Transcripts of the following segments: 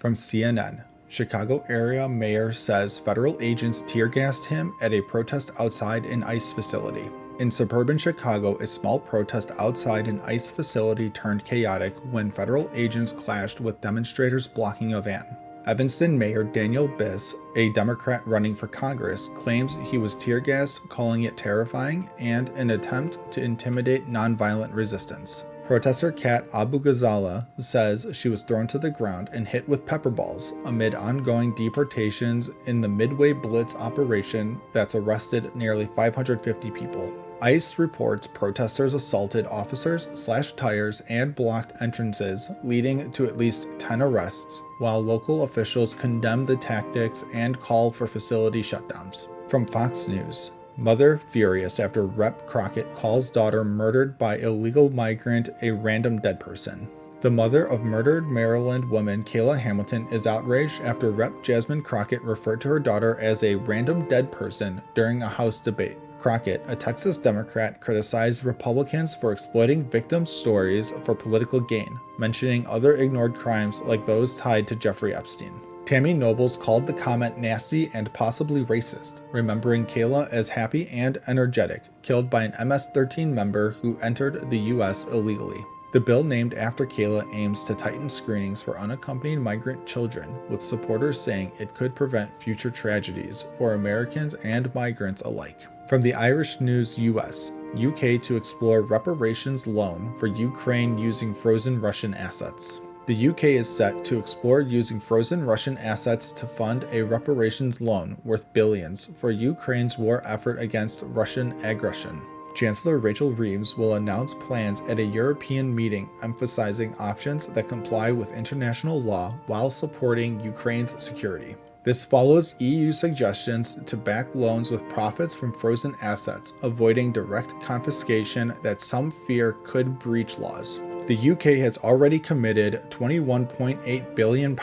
From CNN, Chicago area mayor says federal agents tear gassed him at a protest outside an ICE facility. In suburban Chicago, a small protest outside an ICE facility turned chaotic when federal agents clashed with demonstrators blocking a van. Evanston Mayor Daniel Biss, a Democrat running for Congress, claims he was tear gassed, calling it terrifying and an attempt to intimidate nonviolent resistance. Protester Kat Abu-Ghazala says she was thrown to the ground and hit with pepper balls amid ongoing deportations in the Midway Blitz operation that's arrested nearly 550 people. ICE reports protesters assaulted officers, slashed tires, and blocked entrances, leading to at least 10 arrests, while local officials condemn the tactics and call for facility shutdowns. From Fox News, mother furious after Rep. Crockett calls daughter murdered by illegal migrant a random dead person. The mother of murdered Maryland woman Kayla Hamilton is outraged after Rep. Jasmine Crockett referred to her daughter as a random dead person during a House debate. Crockett, a Texas Democrat, criticized Republicans for exploiting victims' stories for political gain, mentioning other ignored crimes like those tied to Jeffrey Epstein. Tammy Nobles called the comment nasty and possibly racist, remembering Kayla as happy and energetic, killed by an MS-13 member who entered the U.S. illegally. The bill named after Kayla aims to tighten screenings for unaccompanied migrant children, with supporters saying it could prevent future tragedies for Americans and migrants alike. From the Irish News US, UK to explore reparations loan for Ukraine using frozen Russian assets. The UK is set to explore using frozen Russian assets to fund a reparations loan worth billions for Ukraine's war effort against Russian aggression. Chancellor Rachel Reeves will announce plans at a European meeting emphasizing options that comply with international law while supporting Ukraine's security. This follows EU suggestions to back loans with profits from frozen assets, avoiding direct confiscation that some fear could breach laws. The UK has already committed £21.8 billion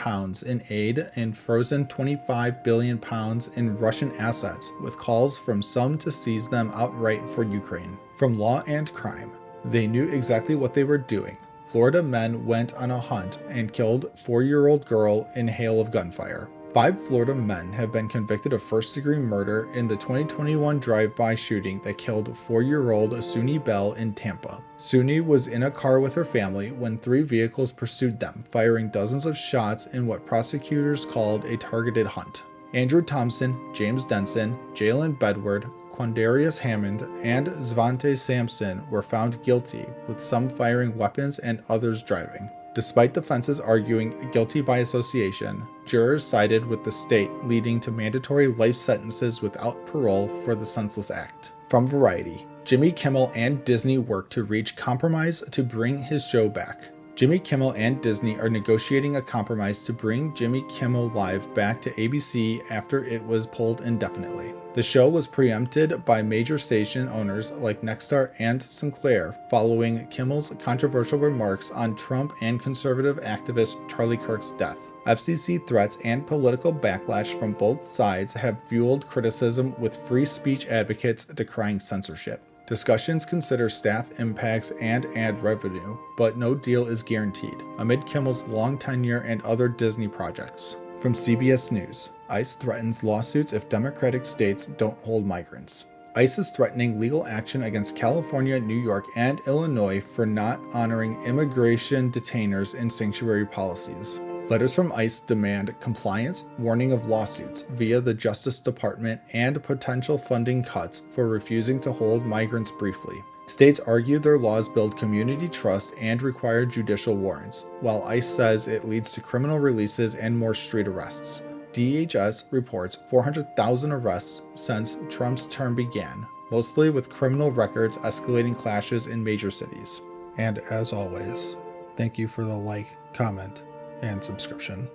in aid and frozen £25 billion in Russian assets, with calls from some to seize them outright for Ukraine. From Law and Crime, they knew exactly what they were doing. Florida men went on a hunt and killed 4-year-old girl in hail of gunfire. 5 Florida men have been convicted of first-degree murder in the 2021 drive-by shooting that killed 4-year-old Suni Bell in Tampa. Suni was in a car with her family when 3 vehicles pursued them, firing dozens of shots in what prosecutors called a targeted hunt. Andrew Thompson, James Denson, Jalen Bedward, Quandarius Hammond, and Zvante Sampson were found guilty, with some firing weapons and others driving. Despite defenses arguing guilty by association, jurors sided with the state, leading to mandatory life sentences without parole for the senseless act. From Variety, Jimmy Kimmel and Disney work to reach compromise to bring his show back. Jimmy Kimmel and Disney are negotiating a compromise to bring Jimmy Kimmel Live back to ABC after it was pulled indefinitely. The show was preempted by major station owners like Nexstar and Sinclair following Kimmel's controversial remarks on Trump and conservative activist Charlie Kirk's death. FCC threats and political backlash from both sides have fueled criticism, with free speech advocates decrying censorship. Discussions consider staff impacts and ad revenue, but no deal is guaranteed, amid Kimmel's long tenure and other Disney projects. From CBS News, ICE threatens lawsuits if Democratic states don't hold migrants. ICE is threatening legal action against California, New York, and Illinois for not honoring immigration detainers and sanctuary policies. Letters from ICE demand compliance, warning of lawsuits via the Justice Department, and potential funding cuts for refusing to hold migrants briefly. States argue their laws build community trust and require judicial warrants, while ICE says it leads to criminal releases and more street arrests. DHS reports 400,000 arrests since Trump's term began, mostly with criminal records escalating clashes in major cities. And as always, thank you for the like, comment, and subscription.